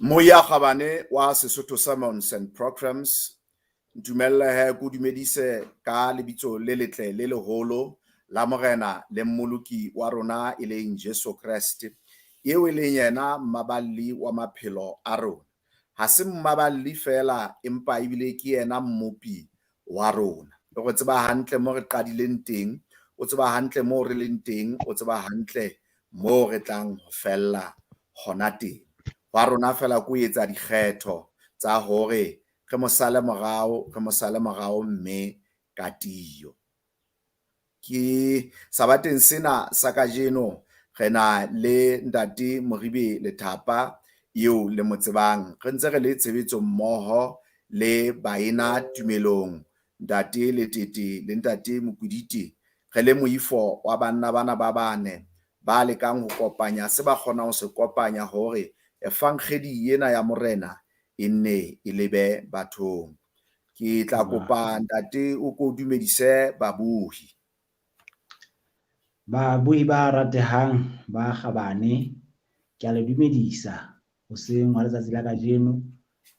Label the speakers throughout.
Speaker 1: Moya Khabane wa Sesotho Sermons and Programs ntumelle he go dumedise ka lebitso le letle le leholo la morena le mmoloki wa rona e leng Jesu Kriste eo e leng yena mmaballi wa maphelo a rona. Ha se mmaballi fela empa ebile ke yena mmopi wa rona. Go tseba hantle mo re qadileng teng, o tseba hantle mo re leng teng, o tseba hantle mo re tlang ho fella hona teng. Wa rona fela go etsa dikgetho tsa hore re mo sale morao mme ka tio. Ke sabateng sena sa kajeno re na le ntate Moribe Lethapa eo le mo tsebang. Re ntse re le tshebetso mmoho le baena tumelong ntate Letete le ntate Mokuditi. Re le moifo wa banna bana ba bane ba lekang ho kopanya se ba kgona ho se kopanya hore efangedi ena ya morena inne ilebe bathong. Ke tla kopa ntate o ko dumedise babuhi.
Speaker 2: Babuhi ba ratehang ba Khabane, ke a le dumedisa hoseng wa letsatsi la kajeno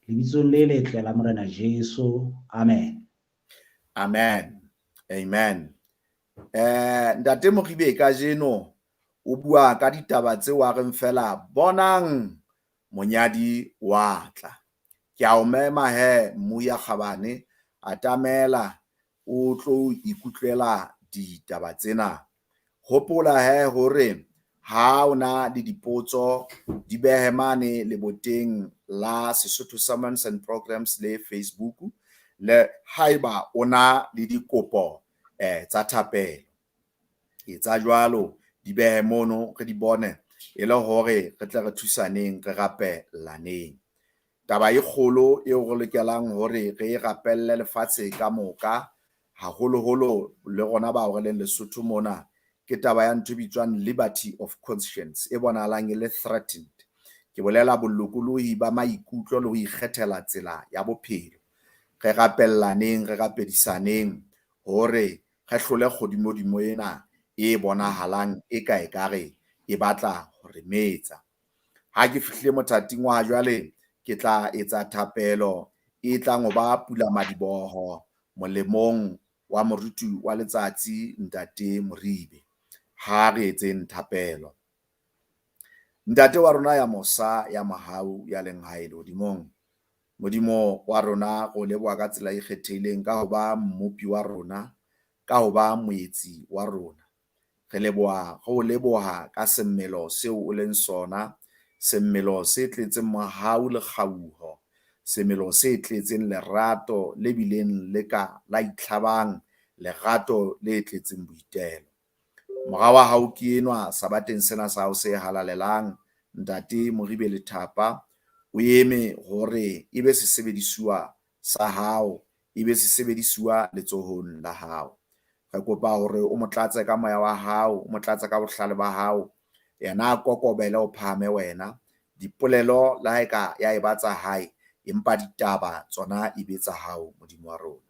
Speaker 2: lebitsong le letle la morena Jesu. Amen.
Speaker 1: Amen. Amen. Ntate Moribe kajeno o bua ka ditaba tse wa reng fela bonang Monyali wa tla. Ke a o mema he Moya Khabane atamela o tlo ikutlela ditaba tsena. Hopola he hore ha ona le dipotso di behe mane le boteng la Sesotho Sermons and Programs le Facebook le haiba ona le dikopo tsa thapelo. Etsa jwalo di behe mono re di bone e le hore re tle re thusaneng re rapelaneng. Taba e kgolo eo re lokelang hore re e rapelle lefatshe ka moka haholo le rona ba hore le Lesotho mona ke taba ya ntho bitswang liberty of conscience e bonahalang e le threatened. Ke bolela bolokolohi ba maikutlo le ho ikgethela tsela ya bophelo. Re rapellaneng re rapedisaneng hore re hlole godimo ena e bonahalang e ka ekare e batla ho re metsa. Ha ke fihlile mothating wa jwale ke tla etsa thapelo e tlang ho ba pula madiboho molemong wa moruti wa letsatsi ntate Moribe. Ha re etseng thapelo. Ntate wa rona ya mosa ya mahau ya leng hae hodimong. Modimo wa rona go leboha ka tsela e kgethileng ka ho ba mmopi wa rona, ka ho ba moetsi wa rona. Re leboha ka semmelo seo o leng sona, semmelo se tletseng mohau le kgauho, semmelo se tletseng lerato le bileng le ka la itlhabang, lerato le tletseng boitelo. Morao wa hao ke enwa sabateng sena sa hao se halalelang ntate Moribe Lethapa o eme hore ebe sesebedisuwa sa hao, ebe sesebedisuwa letsohong la hao. Re kopa hore o motlatse ka moya wa hao, o motlatse ka bohlale ba hao, yena kokobele o phahame wena, dipolelo la haeka ya ebatsa hae empa ditaba tsona e betsa hao modimo wa rona.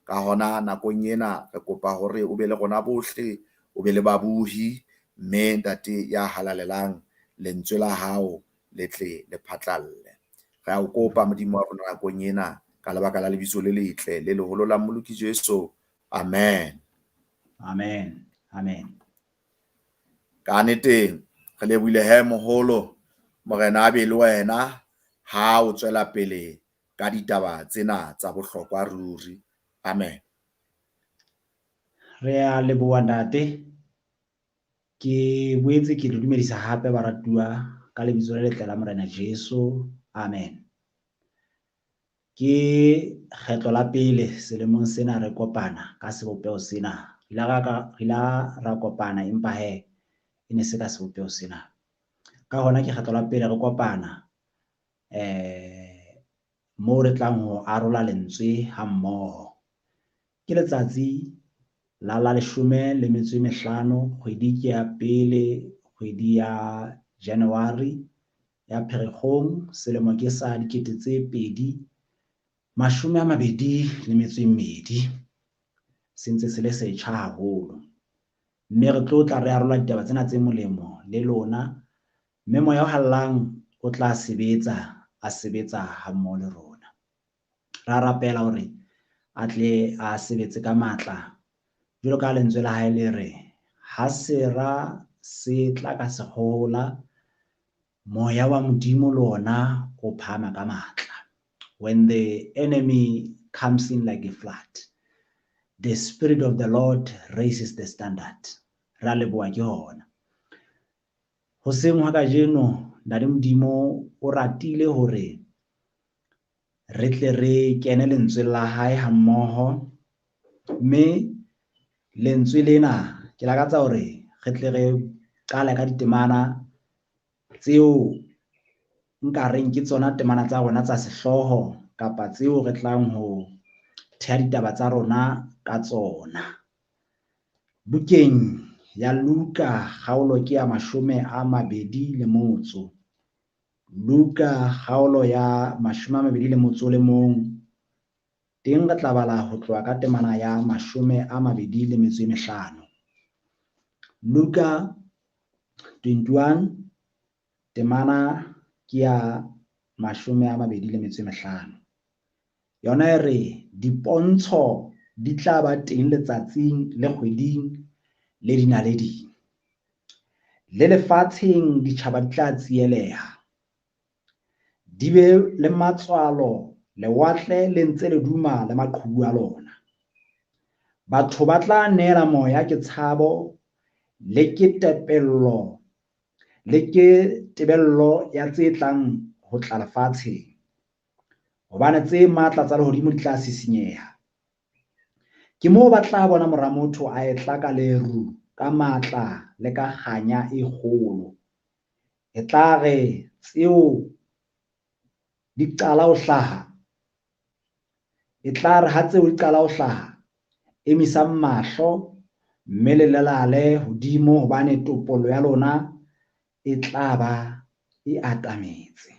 Speaker 1: Ka hona nakong ena re kopa hore o be le rona bohle, o be le babuhi mme ntate ya halalelang lentswe la hao le tle le phatlalle. Re a o kopa modimo wa rona nakong ena ka lebaka la lebitso le letle le leholo la mmoloki Jesu. Amen.
Speaker 2: Amen. Amen.
Speaker 1: Ka nnete re lebohile he moholo morena a be le wena ha o tswela pele ka ditaba tsena tsa bohlokwa ruri. Amen.
Speaker 2: Re a leboha ntate. Ke boetse ke le dumedisa hape baratuwa ka lebitso le letle la morena Jesu. Amen. Ke kgetlo la pele selemong sena re kopana ka sebopeho sena. Ra kopana empa he e ne se ka sebopeho sena. Ka hona ke kgetlo la pele re kopana moo re tlang ho arola lentswe ha mmoho. Ke letsatsi la 15 kgwedi ke ya pele, kgwedi ya January ya Pherekgong, selemo ke sa 2022 sentse se le setjha haholo. Mme re tlo tla re arola ditaba tsena tse molemo le lona, mme moya o hallang o tla sebetsa a sebetsa hammoho le rona. Ra rapela hore a tle a sebetse ka matla jwalo ka lentswe la hae le re, ha sera se tla ka sehola, moya wa Modimo le ona o phahama ka matla. When the enemy comes in like a flood, the Spirit of the Lord raises the standard. Ra leboha ke hona. Hoseng hwa kajeno Ntate Modimo o ratile hore re tle re kene lentswe la hae hammoho, mme lentswe lena ke lakatsa hore re tle re qale ka ditemana tseo nkareng ke tsona temana tsa rona tsa sehloho, kapa tseo re tlang ho theha ditaba tsa rona ka tsona. Bukeng ya Luka kgaolo ke ya 21. Luka kgaolo ya 21, teng re tla bala ho tloha ka temana ya 25. Luka 21 temana ke ya 25. Yona e re dipontsho di tla ba teng letsatsing le kgweding le dinaledi. Le lefatsheng ditjhaba di tla tsieleha, di be le matswalo, lewatle le ntse le duma le maqhubu a lona. Batho ba tla nela moya ke tshabo le ke tebello ya tse tlang ho tla lefatsheng, hobane tse matla tsa lehodimo di tla sisinyeha. Ke moo ba tla bona Mora Motho a etla ka leru ka matla le ka kganya e kgolo. E tla re tseo di qala ho hlaha, e tla re ha tseo di qala ho hlaha, emisang mahlo mme le lelale hodimo, hobane topollo ya lona e tla ba e atametse.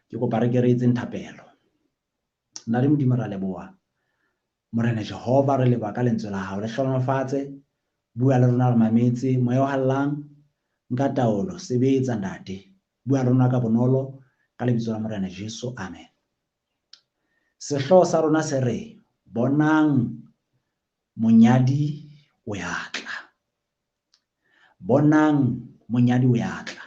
Speaker 2: Ke kopa re ke re etseng thapelo. Nna le Modimo ra leboha, Morena Jehova re leboha ka lentswe la hao le hlohonolofatse, bua le rona re mametse, moya o hallang nka taolo, sebetsa Ntate, bua le rona ka bonolo ka lebitso la Morena Jesu, amen. Sehloho sa rona se re bonang monyadi o ya tla. Bonang monyadi o ya tla.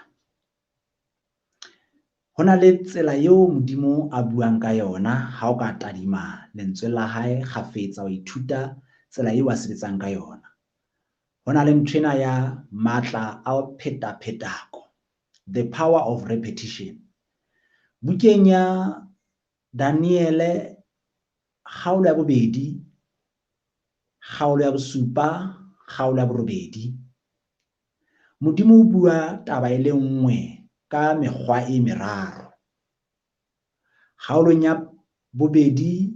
Speaker 2: Hona le tsela eo Modimo a buang ka yona ha o ka tadima lentswe la hae kgafetsa, o ithuta tsela eo a sebetsang ka yona. Hona le nthwena ya matla a phetaphetako, the power of repetition. Bukeng ya Daniele kgaolo ya 2, kgaolo ya 7, kgaolo ya 8, Modimo o bua taba e le nngwe ka mekgwa e meraro. Kgaolong ya 2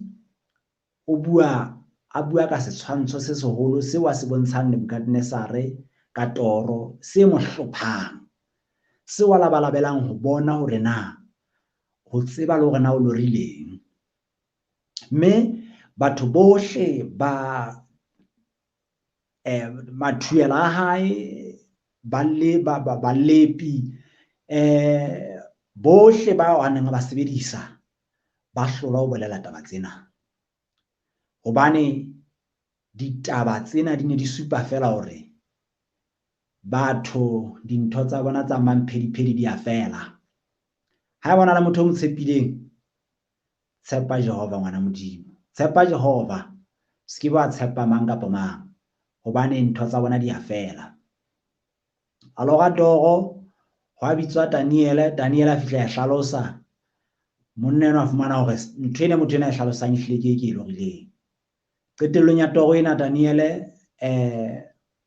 Speaker 2: a bua ka setshwantsho se seholo seo a se bontshang Nebukadnesare ka toro, se mo hlophang, seo a labalabelang ho bona hore na ho tseba le hore na o lorileng. Mme batho bohle ba mathuela a hae, balepi, bohle bao a neng ba sebedisa, ba hlola ho bolela taba tsena, hobane ditaba tsena di ne di supa fela hore batho dintho tsa bona tsa mphediphedi di a fela. Ha bona le motho o mo tshepileng, tshepa Jehova ngwana Modimo, tshepa Jehova, ske ba tshepa mang kapa mang, hobane ntho tsa bona di a fela. A lo ga toro hwa bitswa Daniele a fihla ya hlalosa, monna enwa a fumana hore ntho ena motho ena e hlalosang ehlile ke lorileng. Qetellong ya toro ena Daniele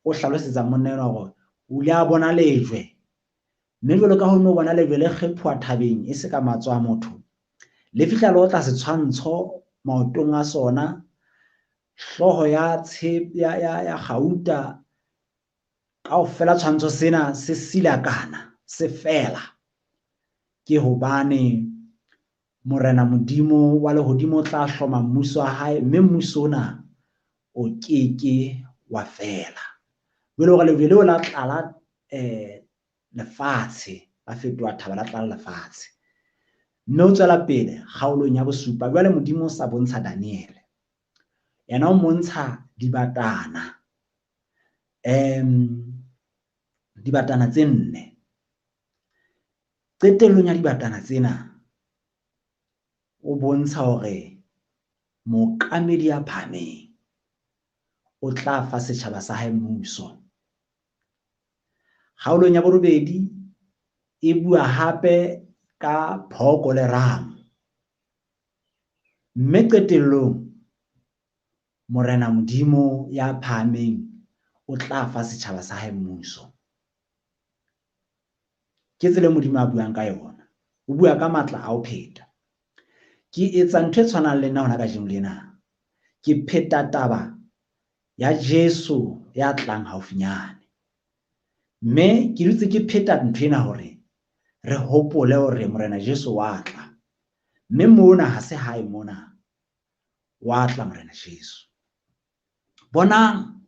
Speaker 2: o hlalosetsa monna enwa hore o ile a bona lejwe, mme jwalo ka ho no bona lejwe le kgephuwa thabeng e se ka matso a motho, le fihla le otla setshwantsho maotong a sona, hloho ya gauta kaofela tshwantsho sena se silakana, se fela. Ke hobane Morena Modimo wa lehodimo o tla hloma mmuso wa hae, mme mmuso ona o keke wa fela. Jwale hore lejwe leo la tlala lefatshe, la fetoha thaba la tlala lefatshe. mme o tswela pele kgaolong ya bosupa. Jwale Modimo o sa bontsha Daniel, yena o montsha dibatana tse 4. Qetellong ya dibatana tsena o bontsha hore mookamedi ya phahameng o tla fa setjhaba sa hae mmuso. Kgaolong ya borobedi e bua hape ka phoko le ramo, mme qetellong morena Modimo ya phahameng o tla fa setjhaba sa hae mmuso. Ke tsela Modimo a buang ka yona, o bua ka matla a ho pheta. Ke etsa ntho e tshwanang le nna hona ka jeno lena, ke pheta taba ya Jesu ya tlang haufinyane, mme ke dutse ke pheta ntho ena hore re hopole hore morena Jesu wa tla, mme mona ha se hae, mona wa tla morena Jesu. Bonang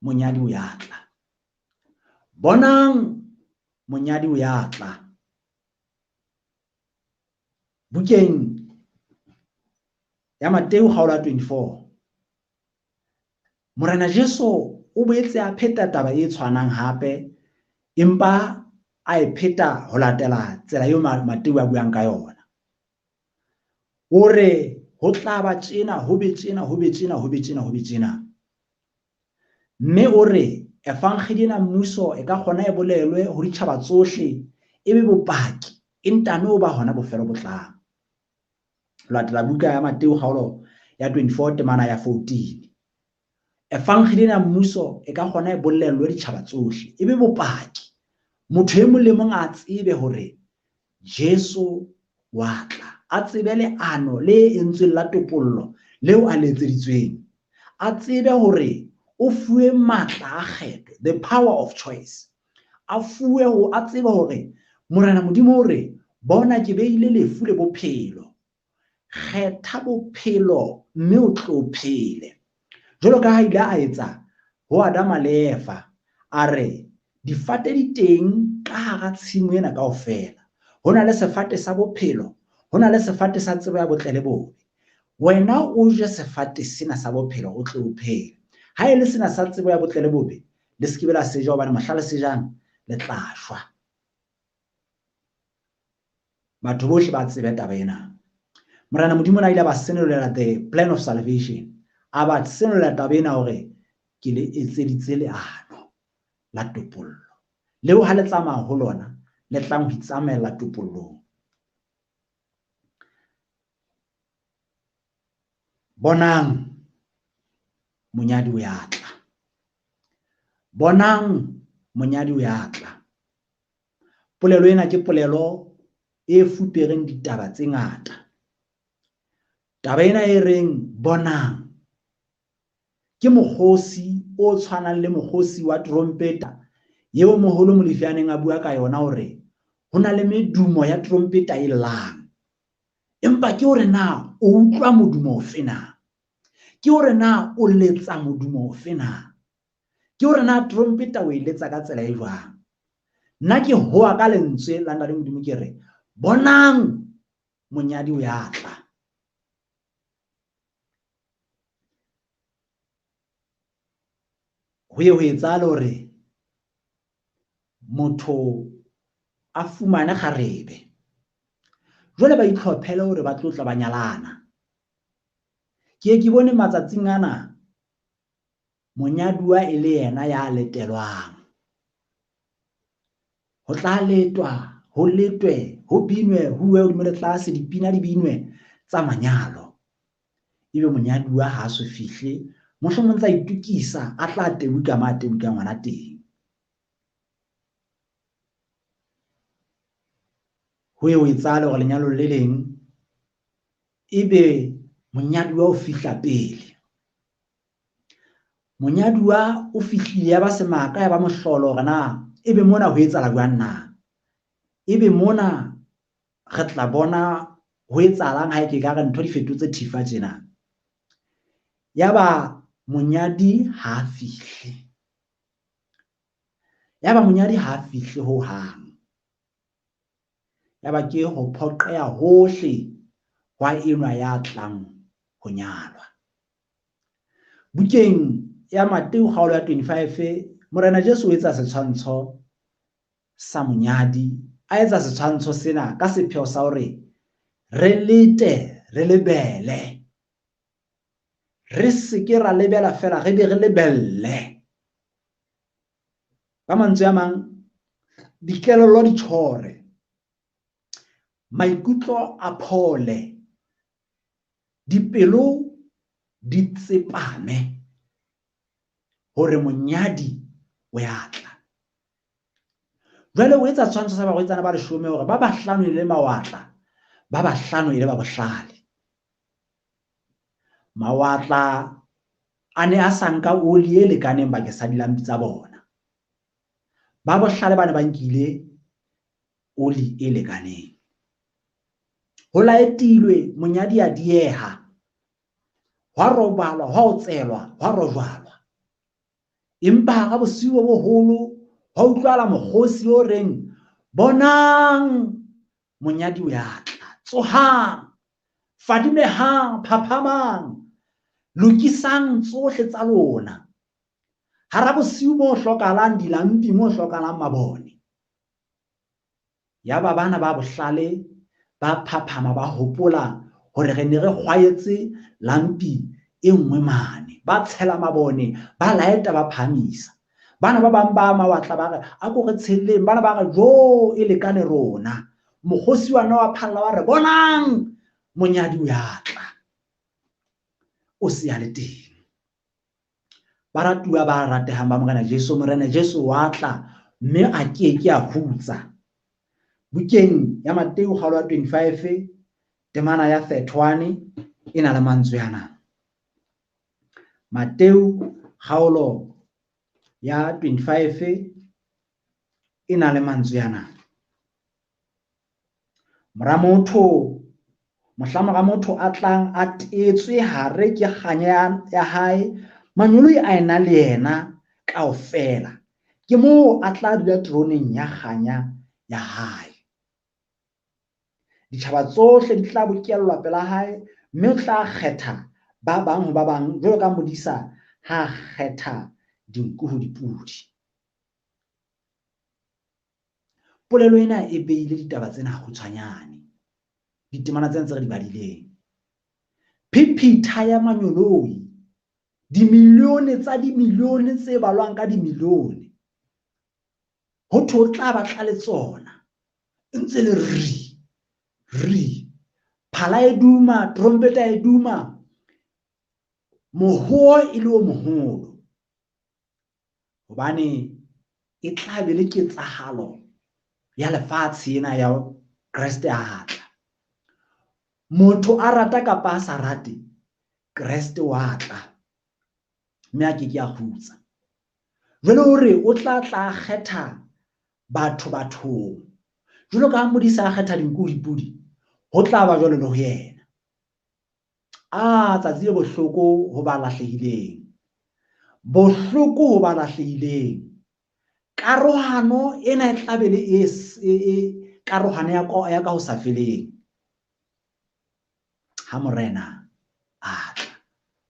Speaker 2: monyadi o ya tla, bonang monyadi o ya tla. Bukeng ya Mateo kgaolo ya 24, morena Jesu o boetse a pheta taba e tshwanang hape, empa a e pheta ho latela tsela eo Mateo a buang ka yona, hore ho tla ba tjena, ho be tjena, ho be tjena, ho be tjena, ho be tjena. Mme o re evangeli ena mmuso e ka kgona e bolelwe ho ditjhaba tsohle, e be bopaki e ntano ba hona bofelo bo tlang. Latela buka ya Mateo kgaolo ya 24 temana ya 14. Evangeli ena mmuso e ka kgona e bolelwe ditjhaba tsohle, e be bopaki, motho e mong le mong a tsebe hore Jesu wa tla, a tsebe leano le entsweng la topollo leo a le etseditsweng, a tsebe hore o fuwe matla a kgetho, the power of choice. A tsebe hore morena Modimo hore bona ke beile lefu le bophelo, kgetha bophelo mme o tlo phele. Jwalo ka ha ile a etsa ho Adama le Eva, a re difate di teng ka hara tshimo ena kaofela, ho na le sefate sa bophelo, ho na le sefate sa tsebo ya botle le bobe. Wena o je sefate sena sa bophelo o tlo phela. Ha e le sena sa tsebo ya botle le bobe, le se ke be la seja hobane mohla le sejang le tla shwa. Batho bohle ba tsebe taba ena. Morena Modimo na ile ba senolela the plan of salvation, a ba senolela taba ena hore ke le etseditse leano la topollo, leo ha le tsamaya ho lona le tlang ho itsamaela topollong. Bonang monyadi o ya tla, bonang monyadi o ya tla. Polelo ena ke polelo e fupereng ditaba tse ngata. Taba ena e reng bonang ke mokgosi o tshwanang le mokgosi wa trompeta eo moholo Molefianeng a bua ka yona hore ho na le medumo ya trompeta e llang. Empa ke hore na o utlwa modumo ofe na? Ke hore na o letsa modumo ofe na? Ke hore na trompeta o e letsa ka tsela e jwang? Nna ke hoa ka lentswe la ntate Modimo ke re bonang monyadi o ya tla. Ho ye ho etsahale hore motho a fumane kgarebe, jwale ba itlhophele hore ba tlo tla ba nyalana. Ke bone matsatsing ana monyaduwa e le yena ya letelwang, ho tla letwa, ho letwe, ho binwe, ho uwe hodimo le tlase, dipina di binwe tsa manyalo. Ebe monyaduwa ha so fihle, mohlomong tsa itukisa a tla tebuka ma tebuka ngwana teng. Ho ye ho etsahale hore lenyalo le leng ebe monyaduwa o fihla pele. Monyaduwa o fihlile ya ba semaka, ya ba mohlolo hore na ebe mona ho etsahala jwang na? Ebe mona re tla bona ho etsahalang ha ke ka re ntho di fetotse thifa tjena. Yaba monyadi ha fihle. Yaba monyadi ha fihle ho hang. ya ba ke ho phoqeha hohle wa enwa ya tlang ho nyalwa. Bukeng ya Mateo kgaolo ya 25 Morena Jesu o etsa setshwantsho sa monyadi, a etsa setshwantsho sena ka sepheo sa hore re lete re lebele, re se ke ra lebela fela, re be re lebelle. Ka mantswe a mang, dikelello di tjhore, maikutlo a phole, dipelo di tsepame hore monyadi o ya tla. Jwale o etsa tshwantsho sa barwetsana ba 10 hore ba 5 e le mawatla, ba 5 e le ba bohlale. Mawatla a ne a sa nka oli e lekaneng bakeng sa dilampi tsa bona. Ba bohlale ba ne ba nkile oli e lekaneng. Ho laetilwe monyadi a dieha, hwa robalwa, hwa o tselwa, hwa rojwalwa. Empa hara bosiu bo boholo hwa utlwala mokgosi o reng, bonang monyadi o ya tla, tsohang, fadimehang, phaphamang, lokisang tsohle tsa lona. Hara bosiu mo hlokahalang dilampi, mo hlokahalang mabone. Yaba bana ba bohlale ba phaphama, ba hopola hore re ne re kgwaetse lampi e nngwe mane, ba tshela mabone, ba laeta ba phamisa. Bana ba bang ba mawatla ba re a ko re tshelleng, bana ba re jo e lekane rona. Mokgosi wa wa phalla wa re bonang monyadi o ya tla, o se ya le teng. Baratuwa ba ratehang ba Morena Jesu, Morena Jesu wa tla mme a ke a hutsa. Bukeng ya Mateo kgaolo ya 25 temana ya 31 e na le mantswe ana. Mateo kgaolo ya 25 e na le mantswe ana. Mohla motho a tlang a tetswe hare ke kganya ya hae, manyoloi a ena le yena kaofela. Ke moo a tla dula troneng ya kganya ya hae. Ditjhaba tsohle di tla bokellwa pela hae, mme o tla kgetha ba bang ho ba bang, jwalo ka modisa ha kgetha dinku ho dipudi. Polelo ena e beile ditaba tsena kgutshwanyane, ditemana tsena tse re di badileng. Phipitha ya manyoloi, dimilione tsa dimilione tse balwang ka dimilione, ho thwe o tla batla le tsona ntse le ri, phala e duma, trompeta e duma, mohuo e le o moholo, hobane e tla be le ketsahalo ya lefatshe ena ya Kreste a tla. Motho a rata kapa a sa rate, Kreste wa tla mme a ke a hutsa. Jwale hore o tla kgetha batho bathong, jwalo ka modisa a kgetha dinku dipudi, ho tla ba jwalo le ho yena. Tsatsi le bohloko ho ba lahlehileng, bohloko ho ba lahlehileng. Karohano ena e tla be le e karohano ya ka ho sa feleng. Ha Morena a tla,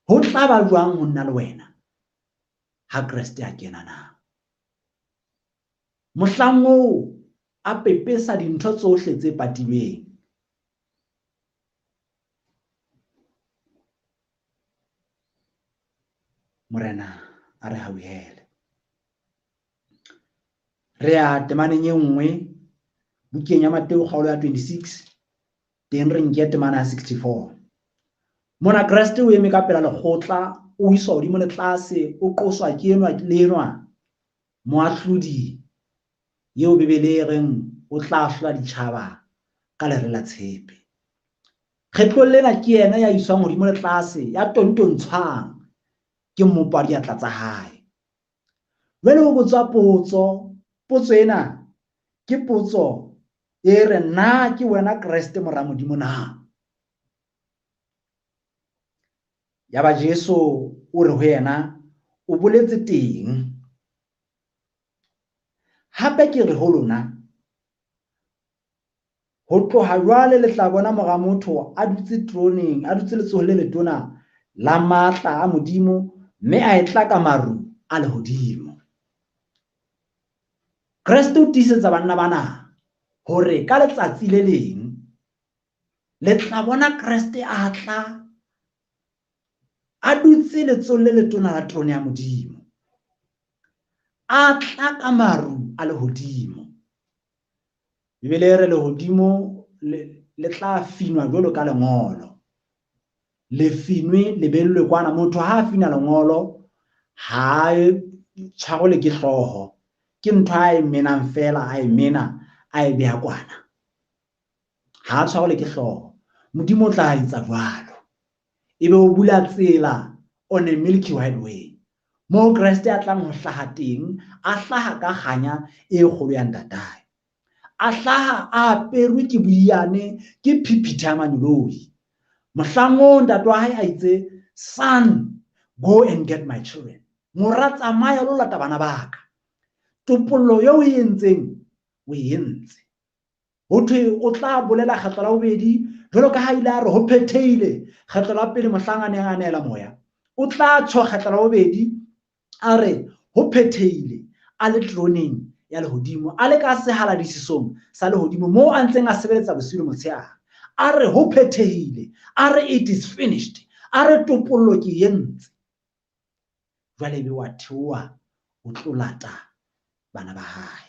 Speaker 2: ho tla ba jwang ho nna le wena ha Kreste a kena na? Mohlang oo a pepesa dintho tsohle tse patilweng. Morena a re hauhele. Re ya temaneng e nngwe, bukeng ya Mateo kgaolo ya 26, teng re nke temana ya 64. Mona Kreste o eme ka pela lekgotla, o iswa hodimo le tlase, o qoswa ke enwa le enwa moahlodi eo Bebele e reng o tla hlola ditjhaba ka lere la tshepe. Kgetlong lena ke yena ya iswang hodimo le tlase, ya tontontshwang ke mmopo wa diatla tsa hae. Jwale ho botswa potso ena ke potso e re na ke wena Kreste mora Modimo na? Yaba Jesu o re ho yena, o boletse teng. Hape ke re ho lona, ho tloha jwale le tla bona mora motho a dutse troneng, a dutse letsoho le letona la matla a modimo, mme a etla ka maru a lehodimo. Kreste o tiisetsa banna bana hore ka letsatsi le leng le tla bona Kreste a tla a dutse letsohong le letona la trone ya modimo, a tla ka maru a lehodimo. Bibele re lehodimo le tla finwa jwalo ka lengolo, le finwe lebellwe kwana. Motho ha a fina lengolo ha tshwarwe ke hlooho, ke ntho a e menang fela, a e mena a e beha kwana, ha tshwarwe ke hlooho. Modimo o tla etsa jwalo, ebe o bula tsela on a milky white way, mo Kreste a tlang ho hlaha teng, a hlaha ka kganya e kgolo ya ntatae, a hlaha a aperwe ke boiyane, ke phiphithi ya manyoloi. Mohlang o ntate wa hae a itse, son, go and get my children. Mora tsamaya lo lata bana ba ka. Topollo eo o e entseng, o e entse. Ho thwe o tla bolela kgetlo la bobedi, jwalo ka ha ile a re ho phethehile kgetlo la pele mohlang a neng a neela moya. O tla tsho kgetlo la bobedi a re ho phethehile, a le troneng ya lehodimo, a le ka sehaladisisong sa lehodimo moo a ntseng a sebeletsa bosiu le motshehare. A re ho phethehile, a re it is finished, a re topollo ke entse. Jwale be wa theoha o tlo lata bana ba hae.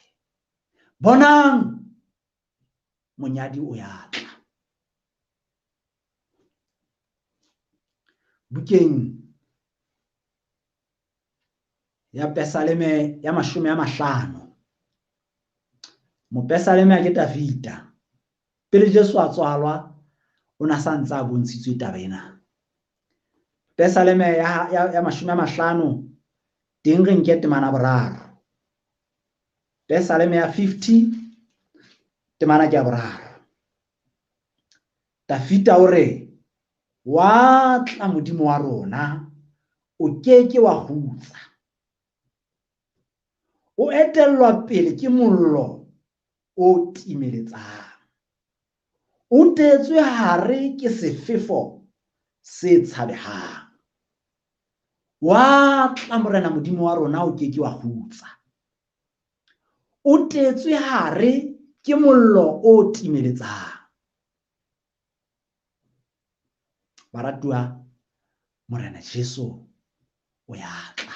Speaker 2: Bonang monyadi o ya tla. Bukeng ya Pesaleme ya 50, Mopesaleme a ke Davida, pele Jesu a tswalwa o na sa ntse a bontshitswe taba ena. Pesaleme ya 50 teng re nke temana boraro. Pesaleme ya 50 temana ke ya boraro. Davida o re, wa tla modimo wa rona, o keke wa hutsa, o etellwa pele ke mollo o timeletsang, o tetswe hare ke sefefo se tshabehang. Wa tla morena modimo wa rona, o keke wa hutsa, o tetswe hare ke mollo o timeletsang. Baratuwa, morena Jesu o ya tla,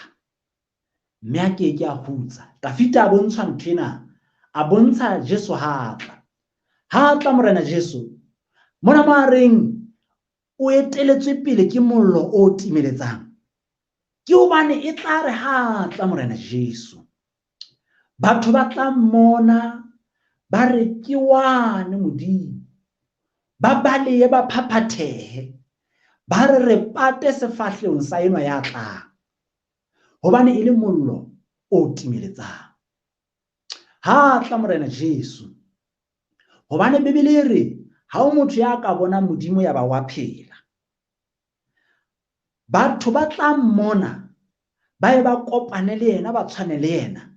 Speaker 2: mme a keke a hutsa. Davida a bontsha nthwena, a bontsha Jesu ha tla morena Jesu, mona mareng o eteletswe pele ke mollo o timeletsang, ke hobane e tla re ha tla morena Jesu, batho ba tla mmona ba re ke wane modimo, ba baleye ba phaphathehe, ba re pate sefahlehong sa enwa ya tlang, hobane e le mollo o timeletsang. Ha tla morena Jesu, hobane Bibele e re ha o motho ya ka bona modimo ya ba wa phela. Batho ba tla mmona ba e ba kopane le yena, ba tshwane le yena,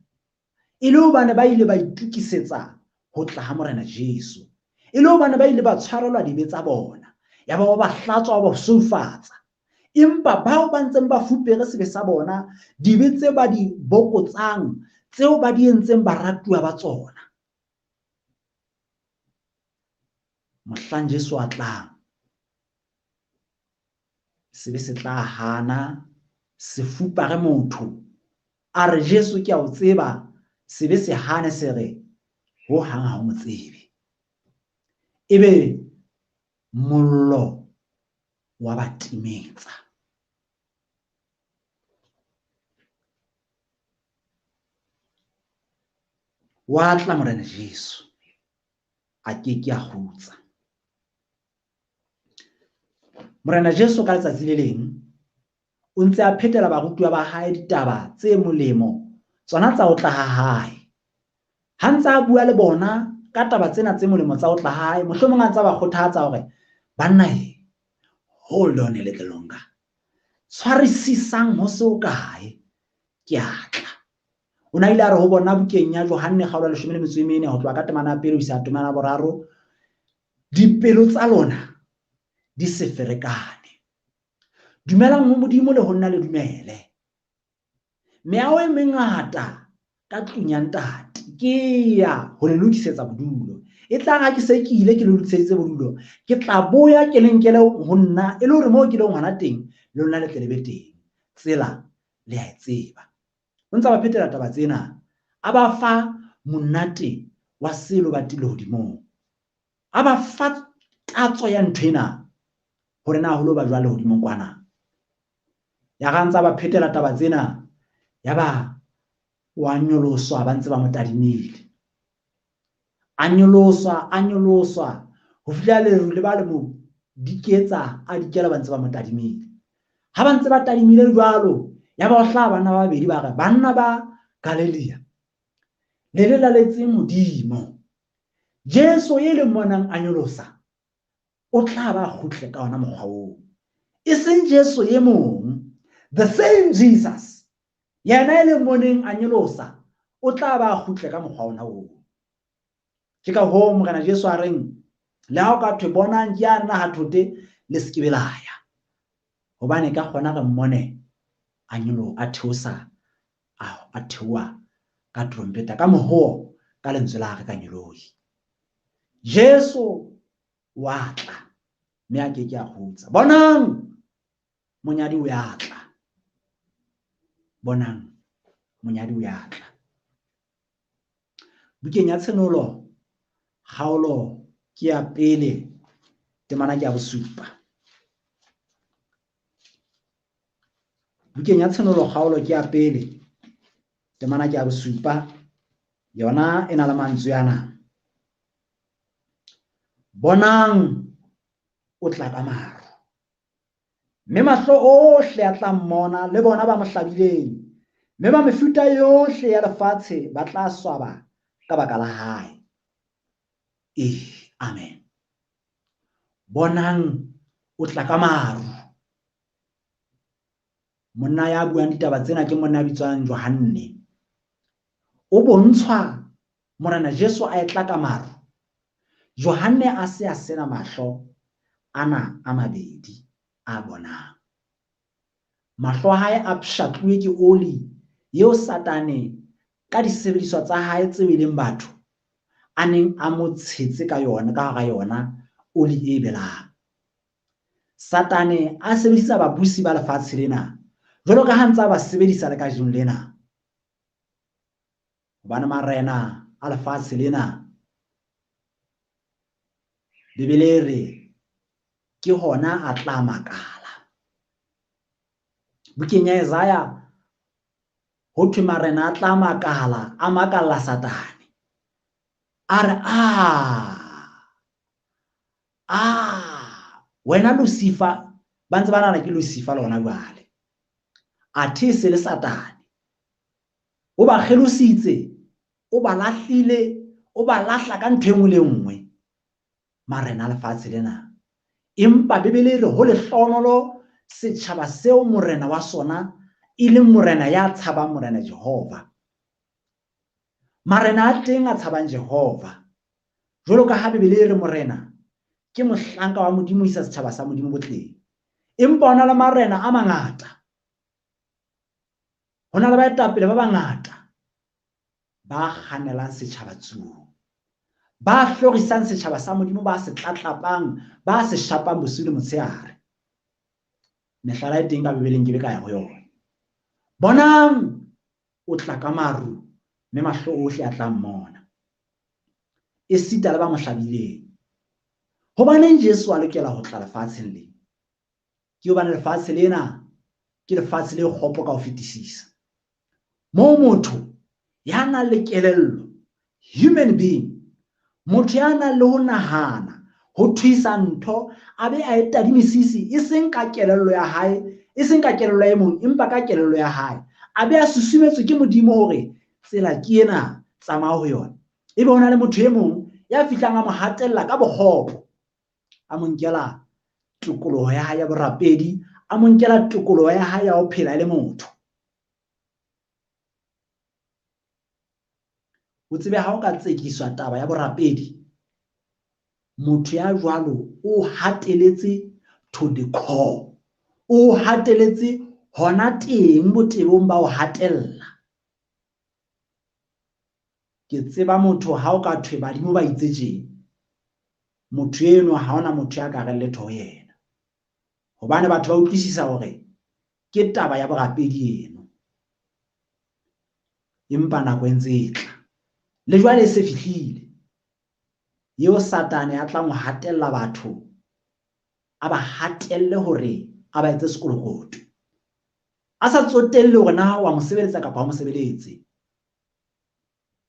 Speaker 2: e le hobane ba ile ba itukisetsa ho tla ha morena Jesu, e le hobane ba ile ba tshwarelwa dibe tsa bona, ya ba ba hlatswa, ba soufatsa. Empa bao ba ntseng ba fupere sebe sa bona, dibe tse ba di bokotsang, tseo ba di entseng baratuwa ba tsona. Mohlang Jesu a tlang, sebe se tla hana, se fupare motho a re Jesu ke a o tseba, sebe se hane se re ho hang ha o mo tsebe. Ebe mollo wa ba timetsa. Wa tla morena Jesu, a keke a hutsa. Morena Jesu ka letsatsi le leng o ntse a phetela barutwa ba hae ditaba tse molemo, tsona tsa ho tla ha hae. Ha ntse a bua le bona ka taba tsena tse molemo tsa ho tla hae, mohlomong a ntse ba kgothatsa hore banna hold on a little longer, tshwarisisang ho se o kae, ke a tla. O na ile a re ho bona bukeng ya Johanne kgaolo 14 ho tloha ka temana ya 1 ho isa temana ya 3, dipelo tsa lona di se ferekane. Dumelang ho Modimo le ho nna le dumele. Meaho e mengata ka tlung ya ntate ke ya ho le lokisetsa bodulo. E tlang ha ke se ke ile ke le lokiseditse bodulo, ke tla boya ke le nkele ho nna e le hore moo ke leng hona teng le lona le tle le be teng. Tsela le a e tseba. O ntsa ba phetela taba tsena, a ba fa monate wa selo batile hodimong. A ba fa tatso ya nthwena hore na holo ba jwale hodimong kwana. Ya ga ntsa ba phetela taba tsena, ya ba wa nyoloswa ba ntse ba mo tadimile. A nyoloswa ho fihla le ba le mo diketsa a dikela ba ntse ba mo tadimile. Ha ba ntse ba tadimile jwalo, ya ba hlaha bana ba babedi ba re banna ba Galilea le le laletseng Modimo. Jesu e leng monang a nyolosa o tla ba kgutle ka ona mokgwa oo. E seng Jesu e mong, the same Jesus, yena e leng moneng a nyolosa o tla ba kgutle ka mokgwa ona oo. Ke ka hoo Morena Jesu a reng le ha o ka thwe bonang ke ya nna ha thote le se ke belaya, hobane ka kgona re mmone a theosa a theoa ka trompeta ka moho ka lentswe la gagwe ka nyolohi. Jesu wa tla mme a ke a hutsa. Bonang monyadi o ya tla. Bonang monyadi o ya tla. Bukeng ya tshenolo kgaolo ke ya pele temana ke ya bosupa. Bukeng ya tshenolo kgaolo ke ya pele temana ke ya bosupa, yona e na le mantswe yana. Bonang o tla ka maru, mme mahlo ohle a tla mmona le bona ba mo hlabileng, mme ba mefuta yohle ya lefatshe ba tla swaba ka baka la hae. Amen. Bonang o tla ka maru. Monna ya buang ditaba tsena ke monna ya bitswang Johanne. O bontshwa Morena Jesu a etla ka maru. Johanne a se a sena mahlo ana a mabedi a bonang. Mahlo a hae a pshatluwe ke oli eo Satane ka disebediswa tsa hae tseo e leng batho a neng a mo tshetse ka yona, ka hara yona oli e belang. Satane a sebedisa babusi ba lefatshe lena jwalo ka ha ntsa ba sebedisa le kajeno lena. Hobane marena a lefatshe lena Bibele re ke hona a tla makala. Bukeng ya Isaiah ho thwe marena a tla makala, a makalla Satane. A re wena Lucifer, ba ntse ba nahana ke Lucifer lona jwale. Athe se le Satane. O ba kgelositse, o ba lahlile, o ba lahla ka ntho engwe le nngwe marena a lefatshe lena. Empa Bibele re ho lehlohonolo setjhaba seo morena wa sona e leng morena ya tshabang Morena Jehova. Marena a teng a tshabang Jehova. Jwalo ka ha Bibele re morena ke mohlanka wa Modimo isa setjhaba sa Modimo botleng. Empa hona le marena a mangata, hona le baetapele ba bangata ba kganelang setjhaba tsuo, ba hlorisang setjhaba sa Modimo, ba se tlatlapang, ba se shapang bosiu le motshehare. Mehlala e teng ka Bibeleng ke be ka ya ho yona. Bonang o tla ka maru, mme mahlo ohle a tla mmona, e sita le ba mo hlabileng. Hobaneng Jesu a lokela ho tla lefatsheng lena? Ke hobane lefatshe lena ke lefatshe le kgopo ka ho fetisisa, moo motho ya nang le kelello, human being, motho ya nang le ho nahana, ho thuisa ntho, a be a e tadimisisi, e seng ka kelello ya hae, e seng ka kelello ya mong, empa ka kelello ya hae. A be a susumetswe ke Modimo hore tsela ke ena, tsamaya ho yona. Ebe hona le motho e mong ya fihlang a mo hatella ka bokgopo, a mo nkela tokoloho ya hae ya borapedi, a mo nkela tokoloho ya hae ya ho phela e le motho. O tsebe ha o ka tsekiswa taba ya borapedi, motho ya jwalo o hateletse to the core, o hateletse hona teng botebong ba o hatella. Ke tseba motho ha o ka thwe badimo ba itse tjena, motho eno ha ona motho ya ka re letho ho yena, hobane batho ba utlwisisa hore ke taba ya borapedi eno. Empa nako e ntse e tla, le jwale e se fihlile eo Satane a tlang ho hatella batho, a ba hatelle hore a ba etse sekolokoto, a sa tsotelle hore na wa mo sebeletsa kapa ha mo sebeletse.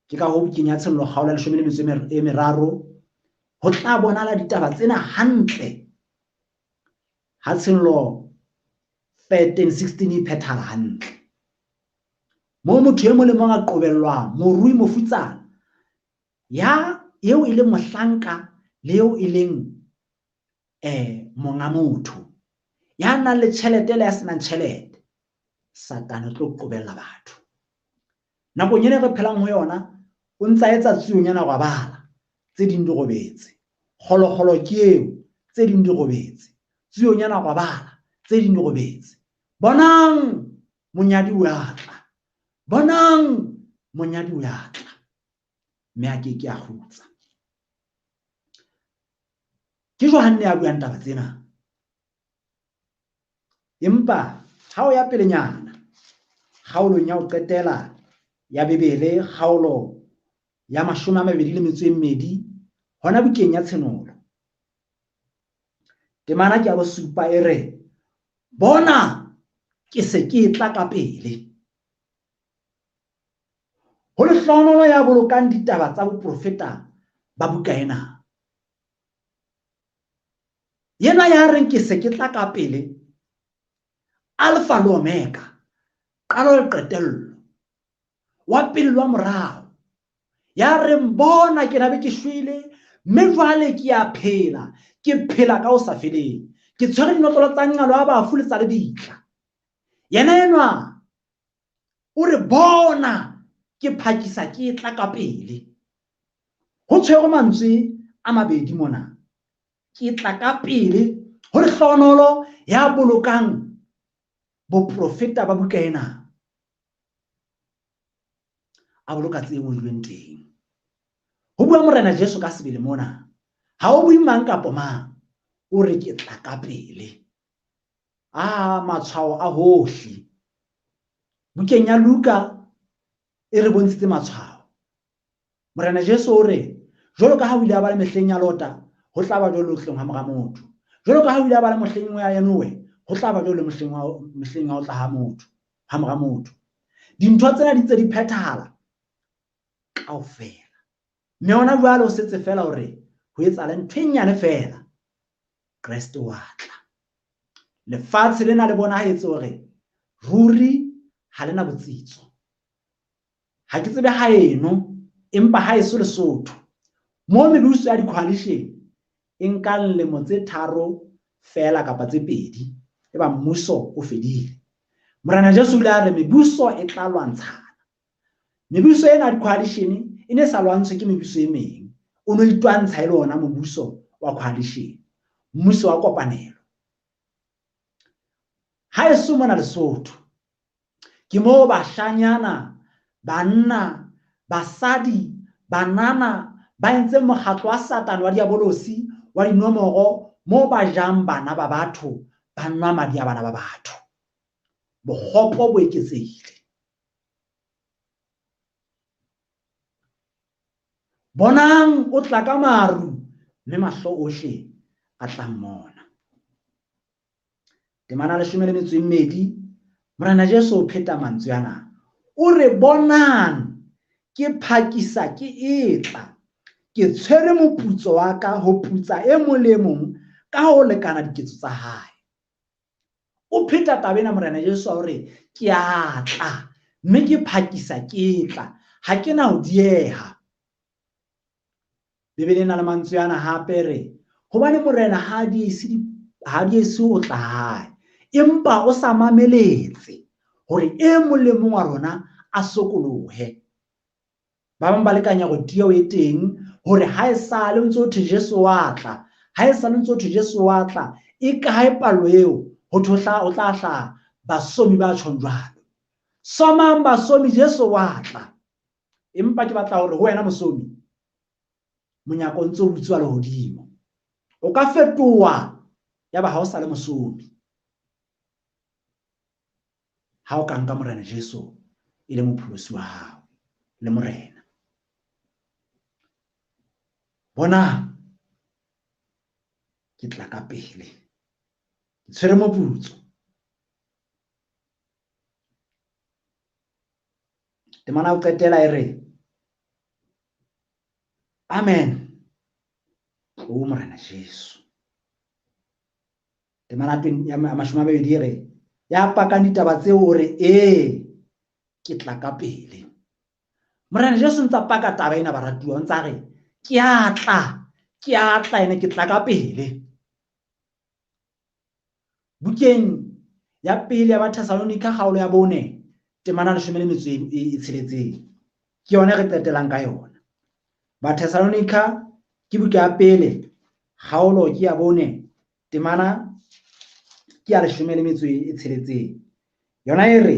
Speaker 2: Ke ka ho kenya tshelo kgaola 13 ho tla bonahala ditaba tsena hantle ha tshelo 13:16 e phethala hantle, mo motho e mong le mong a qobellwang, morui mofutsana ya eo e leng mohlanka le eo e leng monga motho ya nang le tjhelete le ya senang tjhelete. Satane o tlo qobella batho nakong ena re phelang ho yona. O ntsa etsa tsionyana wa bala, tse ding di robetse, kgolokgolo ke eo, tse ding di robetse, tsionyana wa bala, tse ding di robetse. Bonang monyadi o ya tla, bonang monyadi o ya tla, mme a ke a kgutsa. Ke Johane ya buang taba tsena, empa ha o ya pelenyana kgaolong ya ho qetela ya Bebele, kgaolo ya 22 hona bukeng ya Tshenolo, temana ke a bosupa e re, bona ke se ke tla ka pele. Ho lehlohonolo ya bolokang ditaba tsa boprofeta ba buka ena, yena ya reng ke se ke tla ka pele, Alpha le Omega, qalo le qetello, wa pele wa morao, ya reng bona ke nabe ke shwele, mme jwale ke a phela, ke phela ka o sa feleng, ke tshwere dinotlolo tsa ngalo ya bafu le tsa lebitla. Yena enwa o re bona ke phakisa ke tla ka pele. Ho tshwere mantswe a mabedi mona, ke tla ka pele, ho lehlohonolo ya bolokang boprofeta ba buka ena, a boloka tse ngolweng teng. Ho bua Morena Jesu ka sebele mona, ha o bue mang kapa mang, o re ke tla ka pele. Matshwao a hohle bukeng ya Luka e re bontshitse matshwao. Morena Jesu o re jwalo ka ha o ile a ba le mehleng ya Lota, ho tla ba jwalo mehleng ha mora motho, jwalo ka ha o ile a ba le mehleng ya Noe, ho tla ba jwalo mehleng ya ho tla ha mora motho. Dintho tsena di tse di phethahala kaofela, mme hona jwale o setse fela hore ho etsahala ntho e nyane fela, Kreste wa tla. Lefatshe lena le bonahetse hore ruri ha lena botsitso. Ha ke tsebe ha eno, empa ha eso Lesotho mo mebuso ya di-coalition e nka lemo tse 3 fela kapa tse 2 eba mmuso o fedile. Morena Jesu o ile a re mebuso e tla lwantshana. Mebuso ena di-coalition e ne sa lwantshwe ke mebuso e meng, o no itwantsha e le ona mobuso wa coalition, mmuso wa kopanelo. Ha eso mona Lesotho ke mo bashanyana, banna, basadi, banana ba entse mokgatlo wa Satane wa diabolosi wa dinomoro, mo ba jang bana ba batho, ba nwa madi a bana ba batho. Bokgopo bo eketsehile. Bonang o tla ka maru, mme mahlo ohle a tla mmona. Temana 12 Morena Jesu o pheta mantswe ana, o re bonang ke phakisa ke etla, ke tshwere moputso wa ka ho putsa e mong le mong ka ho lekana diketso tsa hae. O pheta tabena Morena Jesu hore ke a tla, mme ke phakisa ke tla, ha ke na ho dieha. Bebele na le mantswe ana hape re, hobane morena ha di ese o tla hae, empa o sa mameletse hore e mong le mong wa rona a sokolohe. Ba bang ba lekanya hore tieho e teng hore ha e sa le ntse o the Jesu wa tla, ha e sa le ntse o the Jesu wa tla, e kae palo eo ho thohla o tla hla basomi ba tjhong jwalo. Somang basomi Jesu wa tla. Empa ke batla hore ho wena mosomi, monyako ntse o butswa lehodimo. O ka fetoha yaba ha o sa le mosomi ha o ka nka morena Jesu e le mopholosi wa hao le morena. Bona ke tla ka pele, ke tshwere moputso. Temana o qetela e re amen o morena Jesu. Temana ya 20 e re ya pakang ditaba tseo o re ke tla ka pele. Morena Jesu ntsa paka taba ena baratuwa, ntsa re ke a tla ene ke tla ka pele. Bukeng ya pele ya Bathesalonika kgaolo ya 4 temana 16 ke yona re qetelang ka yona. Bathesalonika ke buka ya pele kgaolo ke ya 4 temana ke ya 16. Yona e re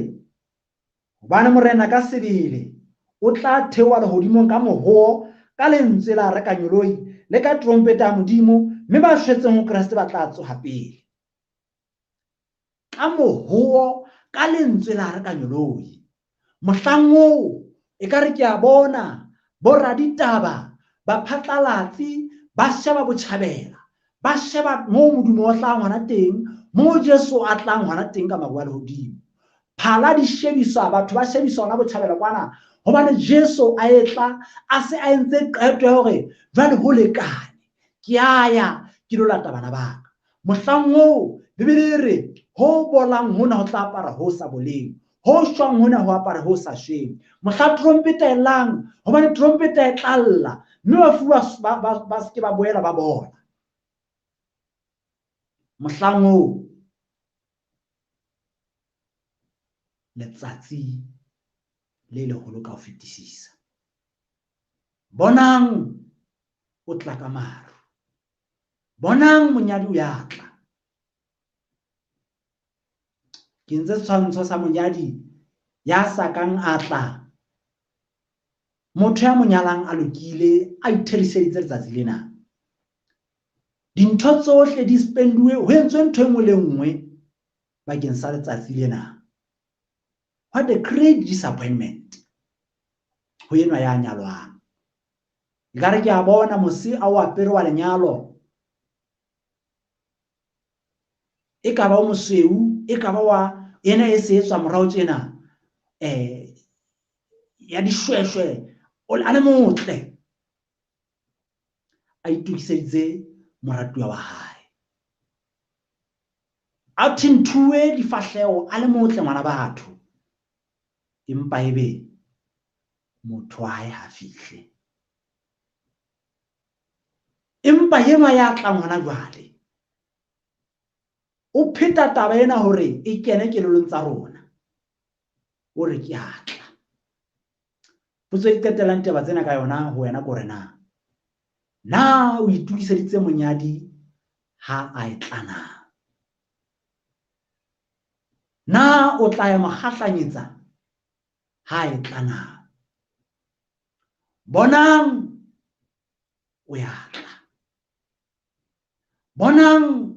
Speaker 2: hobane morena ka sebele o tla theoha lehodimong ka moho, ka lentswe la rekanyoloi le ka trompeta ya Modimo, mme ba shwetseng ho Kreste ba tla tsoha pele. Ka moho, ka lentswe la rekanyoloi. Mohlang oo e ka re ke a bona boraditaba, baphatlalatsi ba sheba botjhabela, ba sheba moo Modimo o tlang hona teng, moo Jesu a tlang hona teng ka maru a lehodimo. Phala di shebiswa, batho ba shebiswa hona botjhabela kwana, hobane Jesu a etla a se a entse qeto ya hore jwale ho lekane, ke aya ke lo lata bana ba ka. Mohlang oo Bibele e re ho bolang hona ho tla apara ho sa boleng, ho shwang hona ho apara ho sa shweng. Mohla trompeta e lang, hobane trompeta e tlalla, mme bafuwa ba ske ba boela ba bona. Mohlang oo letsatsi le leholo ka ho fetisisa. Bonang o tla ka maru, bonang monyadi o ya tla. Ke ntse tshwantsho sa monyadi ya sa kang a tla. Motho ya monyalang a lokile, a itherisitse letsatsi lena. Dintho tsohle di spenduwe ho entswe ntho e nngwe le nngwe bakeng sa letsatsi lena. What a great disappointment ho enwa ya nyalwang. Ekare ke a bona mose a o apere wa lenyalo, e ka ba o mosweu, e ka ba wa ena e se etswa morao tjena ya dishweshwe, a le motle, a itukiseditse moratuwa wa hae, a thinthuwe difahleho a le motle ngwana batho, empa ebe motho wa hae ha fihle. Empa yema ya tlang hona jwale o pheta taba ena hore e kene kelellong tsa rona, o re ke a tla. Potso e qetelang taba tsena ka yona ho wena ke hore na o itukiseditse monyadi ha a e tla na? Na o tla ya mokgahlanyetsa ha e tla na? Bonang o ya tla, bonang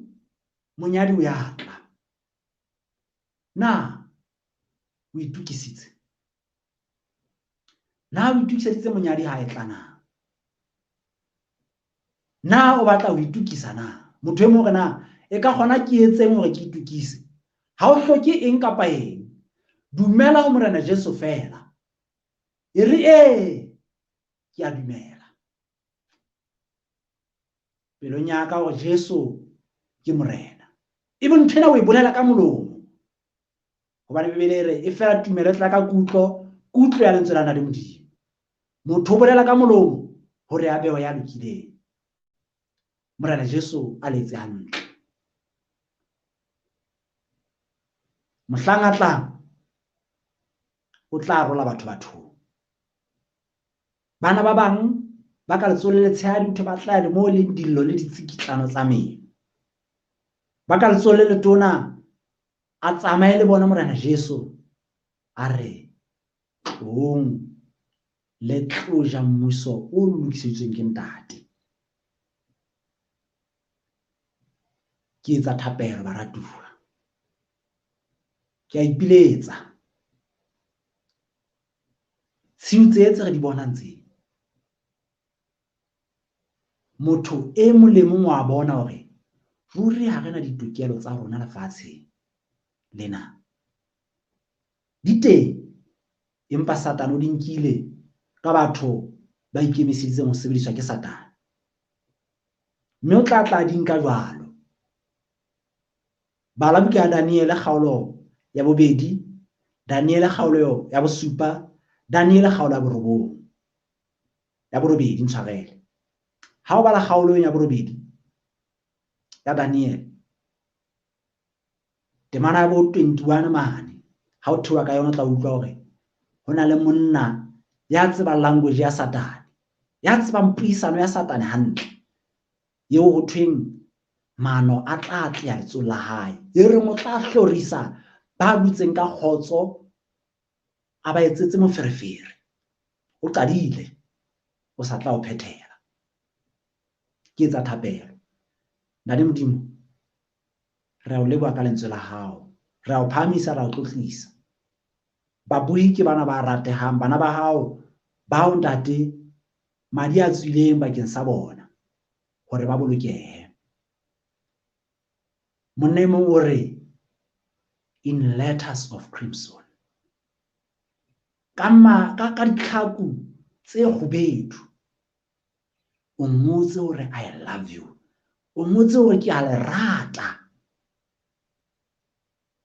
Speaker 2: monyadi o ya tla. Na o itukisitse? Na o itukiseditse monyadi ha e tla na? Na o batla ho itukisa na? Motho e mong na e ka kgona ke etseng hore ke itukise? Ha o hloke eng kapa eng, dumela ho morena Jesu fela. E re ke a dumela pelong ya ka hore Jesu ke morena. Ebe nthwena o e bolela ka molomo, hobane Bibele e re e fela tumelo e tla ka kutlo ya lentswe la Modimo. Motho o bolela ka molomo hore a beho ya lokileng. Morena Jesu a letse hantle. Mohlang a tlang o tla rola batho. Bana ba bang ba ka letsolle letshehadi ntho ba tla le mo le dillo le ditsikitlano tsa meno, ba ka letsolle letona a tsamaye le bona Morena Jesu a re tlohong le tloja mmuso o lokisitsweng ke ntate. Ke etsa thapelo baratuwa, ke a ipiletsa tshiu tse re di bonang tse, motho e mong le mong wa bona hore ruri ha rena ditokelo tsa rona lefatsheng lena. Di teng, empa Satane o di nkile ka batho ba ikemiseditseng ho sebediswa ke Satane, mme o tla di nka jwalo. Bala buka ya Daniel kgaolo ya 2, Daniel kgaolo ya 7, Daniel kgaolo ya 9, ya 8 ntshwarele. Ha o bala kgaolo ya 8 ya Daniel, temana ya 21 mane, ha o thewa ka yona tla utlwa hore hona le monna ya tseba language ya Satane, ya tseba puisano ya Satane hantle, eo ho thweng mano a tla tla letso la hae, e re mo tla hlorisa ba butseng ka khotso, a ba etsetse moferefere. O qadile o sa tla o phethela. Ke etsa thapelo ntate Modimo, re o leboha ka lentswe la hao, re o phamisa, ra o tlotlisa. Babui ke bana ba ratehang, bana ba hao ba o ntate madi a tswileng bakeng sa bona hore ba bolokehe. Monemo o re in letters of crimson, ka ditlhaku tse kgubedu, o ngotse hore I love you, o ngotse hore ke a le rata.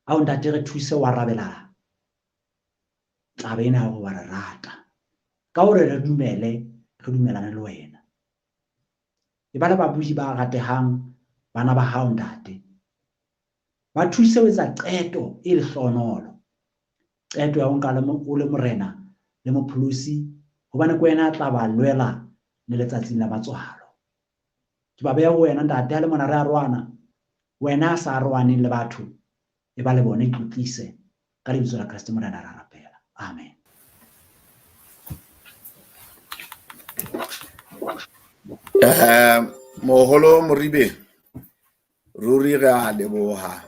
Speaker 2: Ha o ntate re thuse wa rabela taba ena ya wa re rata, ka hore re dumelane le wena. E bana babudi ba ratehang bana ba hao ntate, ba thuse ho etsa qeto e lehlonolo, qeto ya ho nka o le morena le mopholosi, hobane ke wena a tla ba lwela le letsatsing la matswalo. Ke ba beha ho wena ntate, ha le mona re a rwana, wena a sa rwaneng le batho, e ba le bona itlotlise ka lebitso la Kriste Morena ra rapela. Amen.
Speaker 1: Moholo Moribe, ruri re a leboha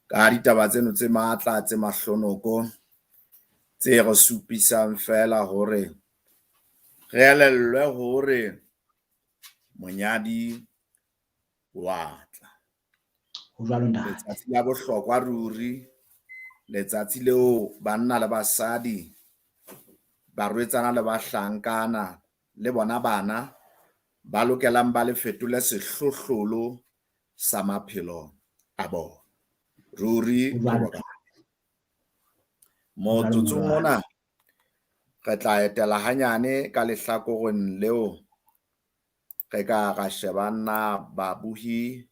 Speaker 1: ka ditaba tseno tse matla tse mahlonoko tse re supisang fela hore re elellwe hore monyadi wa tla.
Speaker 2: Ho jwalo ntate,
Speaker 1: letsatsi la bohlokwa ruri, letsatsi leo banna le basadi, barwetsana le bahlankana le bona bana ba lokelang ba le fetole sehlohlolo sa maphelo a bona. Ruri motsotsong mona re tla etela hanyane ka lehlakoreng leo re ka ra shebana babuhi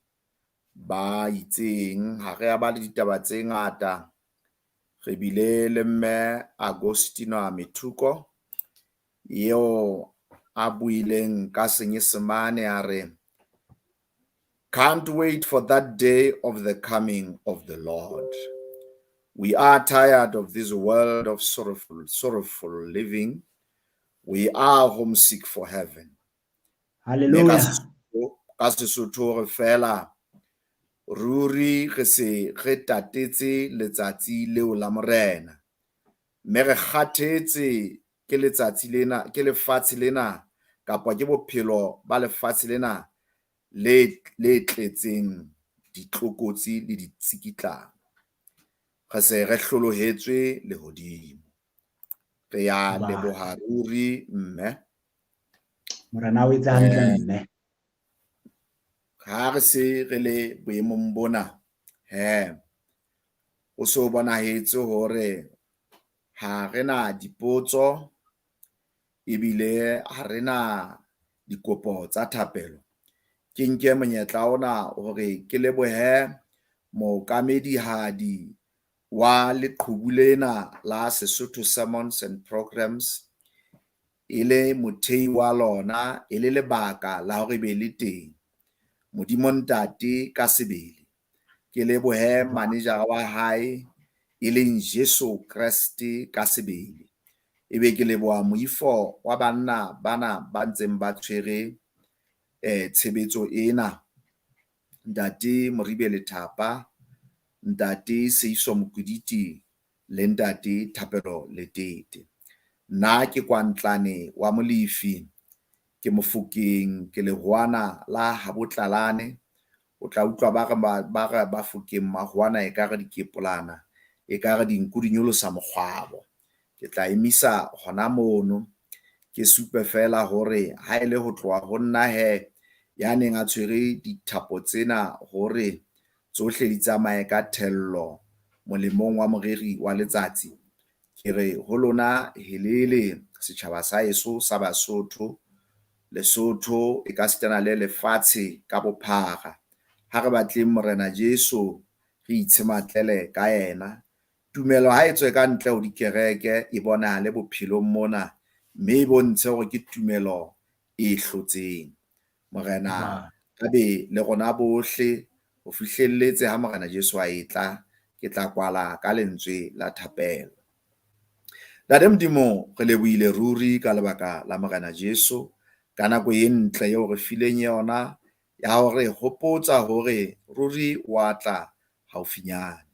Speaker 1: ba itseng, ha re ba le ditaba tse ngata. Re bile le mme Agostino Amethuko eo a buileng ka Senyesemane a re, can't wait for that day of the coming of the Lord. We are tired of this world of sorrowful living. We are homesick for heaven.
Speaker 2: Hallelujah.
Speaker 1: Ka Sesotho re fela ruri re se re tatetse letsatsi leo la morena, mme re kgathetse ke letsatsi lena, ke lefatshe lena kapa ke bophelo ba lefatshe lena le tletseng ditlokotsi le ditsikitlano. Re se re hlolohetswe lehodimo. Re ya leboha ruri mme.
Speaker 2: Morena o etsa hantle mme.
Speaker 1: Ha re se re le boemong bona, o so bonahetse hore ha rena dipotso ebile ha rena dikopo tsa thapelo. Ke nke monyetla ona hore ke lebohe mookamedihadi wa leqhubu lena la Sesotho Sermons and Programs, e le mothei wa lona e le lebaka la hore be le teng. Modimo ntate ka sebele ke lebohe manejara wa hae e leng Jesu Kriste ka sebele. Ebe ke leboha moifo wa banna bana ba ntseng ba tshwere tshebetso ena, ntate Moribe Lethapa, ntate Seiso Mokuditi le ntate Thapelo Letete. Nna ke Kwantlane wa Molifi, ke Mofokeng, ke lehoana la Habotlalane. O tla utlwa ba re ba Fokeng mahoana e ka re dikepolana, e ka re dinku di nyolosa mokgwabo. Ke tla emisa hona mono ke supe fela hore ha ile ho tloha ho nna he ya neng a tshwere dithapo tsena hore tsohle di tsamaye ka thello molemong wa moreri wa letsatsi. Ke re ho lona helele setjhaba sa heso sa Basotho, Lesotho e ka sitana le lefatshe ka bophara. Ha re batleng morena Jesu re itshematlele ka yena. Tumelo ha etswe ka ntle ho dikereke e bona le bophelong mona, mme e bontshe hore ke tumelo e hlotseng. Morena ka be le rona bohle ho fihlelletse ha morena Jesu a etla, ke tla kwala ka lentswe la thapelo. Ntate Modimo re lebohile ruri ka lebaka la morena Jesu ka nako e ntle eo re fileng yona ya hore hopotsa hore ruri wa tla haufinyane.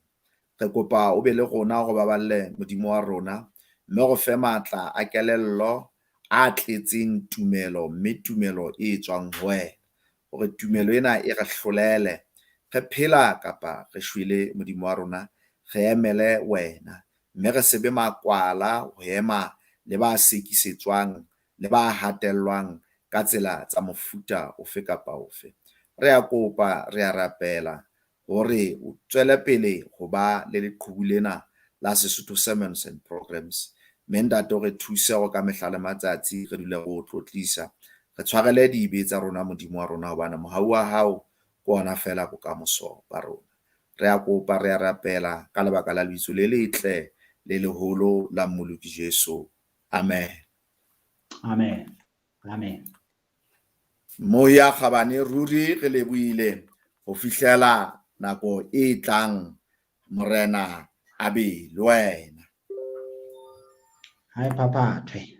Speaker 1: Re kopa o be le rona go baballe Modimo wa rona, mme go fe matla a kelello a tletseng tumelo, mme tumelo e tswang ho wena, hore tumelo ena e re hlolele re phela kapa re shwele Modimo wa rona, re emele wena, mme re sebe makwala ho ema le ba sekisetswang le ba hatellwang ka tsela tsa mofuta ofe kapa ofe. Re a kopa, re a rapela hore o tswele pele ho ba le leqhubu lena la Sesotho Sermons and Programs. Mme ntate re thuse go ka mehla le matsatsi re dule go tlotlisa, re tshwarele dibe tsa rona Modimo wa rona, hobane mohau wa hao ke ona fela bokamoso ba rona. Re a kopa, re a rapela ka lebaka la lebitso le letle le leholo la mmoloki Jesu. Amen.
Speaker 2: Amen. Amen.
Speaker 1: Moya kgabane ruri re lebohile ho fihlela nako e tlang, morena a be le wena.
Speaker 2: Hai phaphathwe.